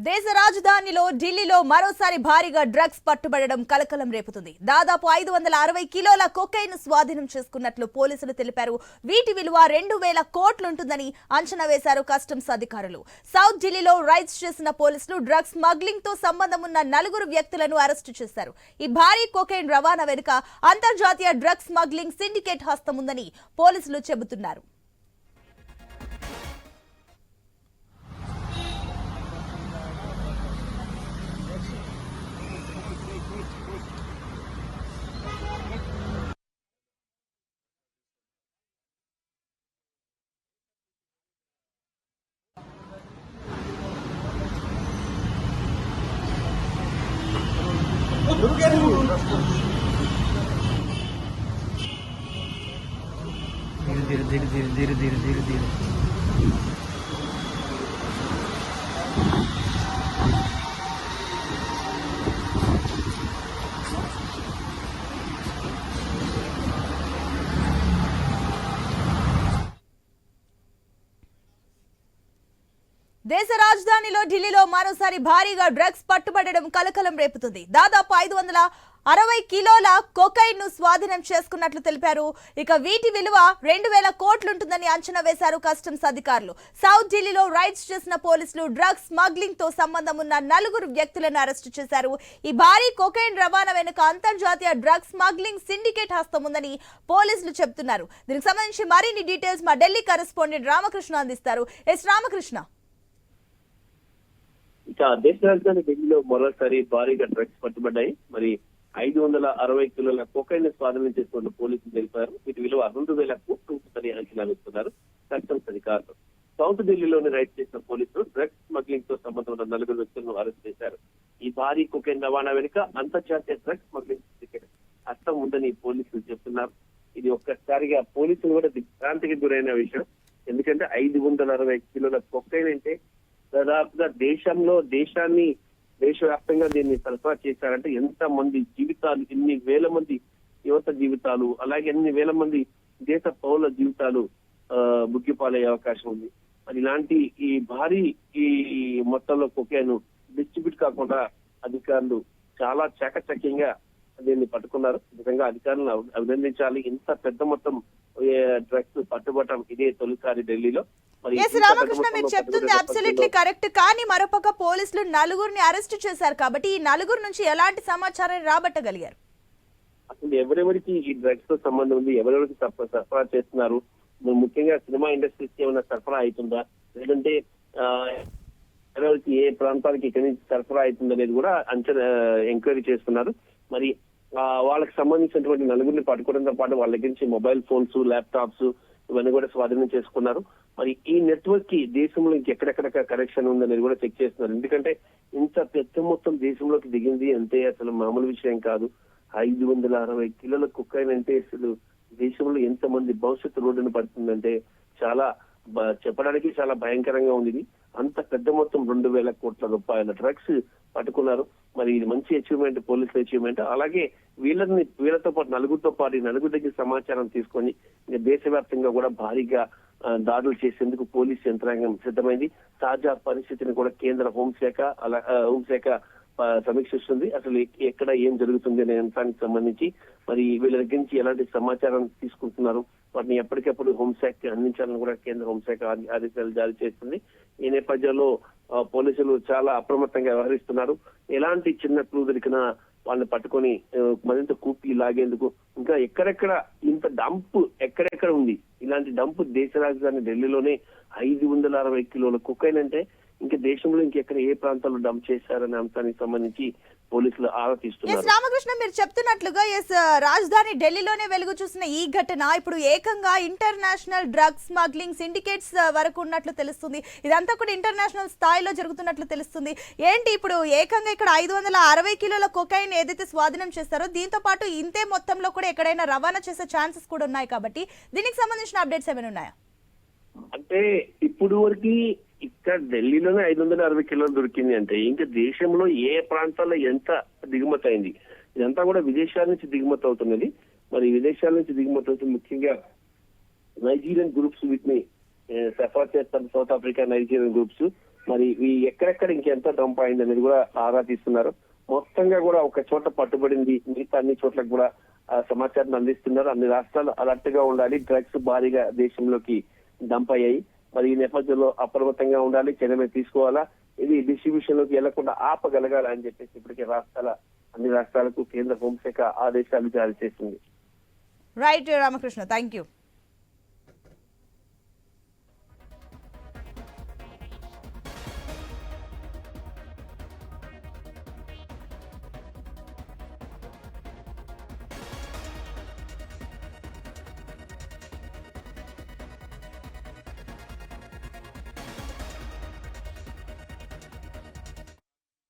దేశ రాజధానిలో ఢిల్లీలో మరోసారి భారీగా డ్రగ్స్ పట్టుబడడం కలకలం రేపుతుంది. దాదాపు 560 కిలోల కొకైన్ స్వాధీనం చేసుకున్నట్లు పోలీసులు తెలిపారు. వీటి విలువ 2000 కోట్లుంటుందని అంచనా వేశారు కస్టమ్స్ అధికారులు. సౌత్ ఢిల్లీలో రైడ్స్ చేసిన పోలీసులు డ్రగ్స్ స్మగ్లింగ్ తో సంబంధం ఉన్న 4 వ్యక్తులను అరెస్టు చేశారు. ఈ భారీ కొకైన్ రవాణా వెనుక అంతర్జాతీయ డ్రగ్స్ స్మగ్లింగ్ సిండికేట్ హస్తం ఉందని పోలీసులు చెబుతున్నారు. धीरे धीरे धीरे धीरे धीरे धीरे धीरे దేశ రాజధానిలో ఢిల్లీలో మరోసారి భారీగా డ్రగ్స్ పట్టుబడడం కలకలం రేపుతుంది. దాదాపు 560 కిలోల కొకైన్ ను స్వాధీనం చేసుకున్నట్లు తెలిపారు. ఇక వీటి విలువ 2000 కోట్లుంటుందని అంచనా వేశారు కస్టమ్స్ అధికారులు. సౌత్ ఢిల్లీలో రైడ్స్ చేసిన పోలీసులు డ్రగ్స్ స్మగ్లింగ్ తో సంబంధం ఉన్న 4 వ్యక్తులను అరెస్టు చేశారు. ఈ భారీ కొకైన్ రవాణా వెనుక అంతర్జాతీయ డ్రగ్స్ స్మగ్లింగ్ సిండికేట్ హస్తం ఉందని పోలీసులు చెబుతున్నారు. దీనికి సంబంధించి మరిన్ని డీటెయిల్స్ మా ఢిల్లీ కరెస్పాండెంట్ రామకృష్ణ అందిస్తారు. రామకృష్ణ, ఇక దేశ రాజధాని ఢిల్లీలో మరోసారి భారీగా డ్రగ్స్ పట్టుబడ్డాయి. మరి 560 కిలోల కొకైన్ స్వాధీనం చేసుకున్న పోలీసులు తెలిపారు. వీటి విలువ 2000 కోట్లు ఉంటుందని అంచనా వేస్తున్నారు కస్టమ్స్ అధికారులు. సౌత్ ఢిల్లీలోని రైడ్ చేసిన పోలీసులు డ్రగ్స్ స్మగ్లింగ్ తో సంబంధం ఉన్న 4 వ్యక్తులను అరెస్ట్ చేశారు. ఈ భారీ కొకైన్ రవాణా వెనుక అంతర్జాతీయ డ్రగ్స్ స్మగ్లింగ్ హస్తం ఉందని పోలీసులు చెప్తున్నారు. ఇది ఒక్కసారిగా పోలీసులు కూడా దిగ్భ్రాంతికి గురైన విషయం. ఎందుకంటే 560 కిలోల కొకైన్ అంటే దాదాపుగా దేశవ్యాప్తంగా దీన్ని సరఫరా చేశారంటే ఎంత మంది జీవితాలు, ఎన్ని వేల మంది యువత జీవితాలు, అలాగే ఎన్ని వేల మంది దేశ పౌరుల జీవితాలు బుగ్గిపాలయ్యే అవకాశం ఉంది. మరి ఇలాంటి ఈ భారీ మొత్తంలో కొకైన్ డిస్ట్రిబ్యూట్ కాకుండా అధికారులు చాలా చాకచక్యంగా దీన్ని పట్టుకున్నారు. నిజంగా అధికారులను అభినందించాలి. ఇంత పెద్ద మొత్తం డ్రగ్స్ పట్టుబట్టడం ఇదే తొలిసారి ఢిల్లీలో. రామకృష్ణ, మీరు చెప్తుంది అబ్సల్యూట్లీ కరెక్ట్. కానీ మరోపక్క పోలీసులు 4 అరెస్ట్ చేశారు కాబట్టి ఈ 4 నుంచి ఎలాంటి సమాచారాన్ని రాబట్టగలిగారు? అసలు ఎవరెవరికి ఈ డ్రగ్స్ తో సంబంధం ఉంది, ఎవరెవరికి సరఫరా చేస్తున్నారు, ముఖ్యంగా సినిమా ఇండస్ట్రీకి ఏమైనా సరఫరా అవుతుందా, లేదంటే ఎవరెవరికి ఏ ప్రాంతానికి ఇక్కడి నుంచి సరఫరా అవుతుంది అనేది కూడా ఎంక్వైరీ చేస్తున్నారు. మరి వాళ్ళకి సంబంధించినటువంటి 4 పట్టుకోవడంతో పాటు వాళ్ళ దగ్గర నుంచి మొబైల్ ఫోన్స్, ల్యాప్టాప్స్ ఇవన్నీ కూడా స్వాధీనం చేసుకున్నారు. మరి ఈ నెట్వర్క్ కి దేశంలో ఇంకెక్కడెక్కడ కనెక్షన్ ఉందనేది కూడా చెక్ చేస్తున్నారు. ఎందుకంటే ఇంత పెద్ద మొత్తం దేశంలోకి దిగింది అంటే అసలు మామూలు విషయం కాదు. 560 కిలోల కొకైన్ అంటే అసలు దేశంలో ఎంత మంది భవిష్యత్తు రోడ్డును పడుతుందంటే చాలా చెప్పడానికి చాలా భయంకరంగా ఉంది. అంత పెద్ద మొత్తం 2000 కోట్ల రూపాయల డ్రగ్స్ పట్టుకున్నారు. మరి ఇది మంచి అచీవ్మెంట్, పోలీసుల అచీవ్మెంట్. అలాగే వీళ్ళతో పాటు 4 దగ్గర సమాచారం తీసుకొని దేశవ్యాప్తంగా కూడా భారీగా దాడులు చేసేందుకు పోలీసు యంత్రాంగం సిద్ధమైంది. తాజా పరిస్థితిని కూడా కేంద్ర హోంశాఖ సమీక్షిస్తుంది. అసలు ఎక్కడ ఏం జరుగుతుంది అనే అంశానికి సంబంధించి మరి వీళ్ళ దగ్గర నుంచి ఎలాంటి సమాచారం తీసుకుంటున్నారు, వాటిని ఎప్పటికప్పుడు హోంశాఖకి అందించాలని కూడా కేంద్ర హోంశాఖ ఆదేశాలు జారీ చేస్తుంది. ఈ నేపథ్యంలో పోలీసులు చాలా అప్రమత్తంగా వ్యవహరిస్తున్నారు. ఎలాంటి చిన్న క్లూ దొరికినా వాళ్ళని పట్టుకొని మరింత కూపి లాగేందుకు ఇంకా ఎక్కడెక్కడ ఇంత డంప్ ఎక్కడెక్కడ ఉంది. ఇలాంటి డంప్ దేశ రాజధాని ఢిల్లీలోనే 560 కిలోల కొకైన్ అంటే ఇంకా దేశంలో ఇంకెక్కడ ఏ ప్రాంతాల్లో డంప్ చేశారనే అంశానికి సంబంధించి పోలీసులు ఆరా తీస్తున్నారు. రామకృష్ణ, మీరు చెప్తున్నట్లుగా రాజధాని ఢిల్లీలోనే వెలుగు చూసిన ఈ ఘటన ఇప్పుడు ఏకంగా ఇంటర్నేషనల్ డ్రగ్స్ స్మగ్లింగ్ సిండికేట్స్ వరకు ఉన్నట్లు తెలుస్తుంది. ఇదంతా కూడా ఇంటర్నేషనల్ స్థాయిలో జరుగుతున్నట్లు తెలుస్తుంది. ఏంటి ఇప్పుడు ఏకంగా ఇక్కడ 560 కిలోల కొకైన్ ఏదైతే స్వాధీనం చేస్తారో దీంతో పాటు ఇంతే మొత్తంలో కూడా ఎక్కడైనా రవాణా చేసే ఛాన్సెస్ కూడా ఉన్నాయి కాబట్టి దీనికి సంబంధించిన అప్డేట్స్ ఏమైనా ఉన్నాయా? అంటే ఇప్పుడు వరకు ఇక్కడ ఢిల్లీలోనే 560 కిలోలు దొరికింది అంటే ఇంకా దేశంలో ఏ ప్రాంతాల్లో ఎంత దిగుమతి అయింది, ఇదంతా కూడా విదేశాల నుంచి దిగుమతి అవుతున్నది. మరి విదేశాల నుంచి దిగుమతి అవుతుంది ముఖ్యంగా నైజీరియన్ గ్రూప్స్ వీటిని సఫర్ చేస్తారు. సౌత్ ఆఫ్రికా నైజీరియన్ గ్రూప్స్ మరి ఈ ఎక్కడెక్కడ ఇంకెంత డంప్ అయింది అనేది కూడా ఆరా తీస్తున్నారు. మొత్తంగా కూడా ఒక చోట పట్టుబడింది, మిగతా అన్ని చోట్లకు కూడా సమాచారం అందిస్తున్నారు. అన్ని రాష్ట్రాలు అలర్ట్ గా ఉండాలి, డ్రగ్స్ భారీగా దేశంలోకి డంప్ అయ్యాయి. మరి ఈ నేపథ్యంలో అప్రమత్తంగా ఉండాలి, చర్యలు తీసుకోవాలా, ఇది డిస్ట్రిబ్యూషన్ లోకి వెళ్లకుండా ఆపగలగాలి అని చెప్పేసి ఇప్పటికే అన్ని రాష్ట్రాలకు కేంద్ర హోంశాఖ ఆదేశాలు జారీ చేసింది. Right Ramakrishna, thank you.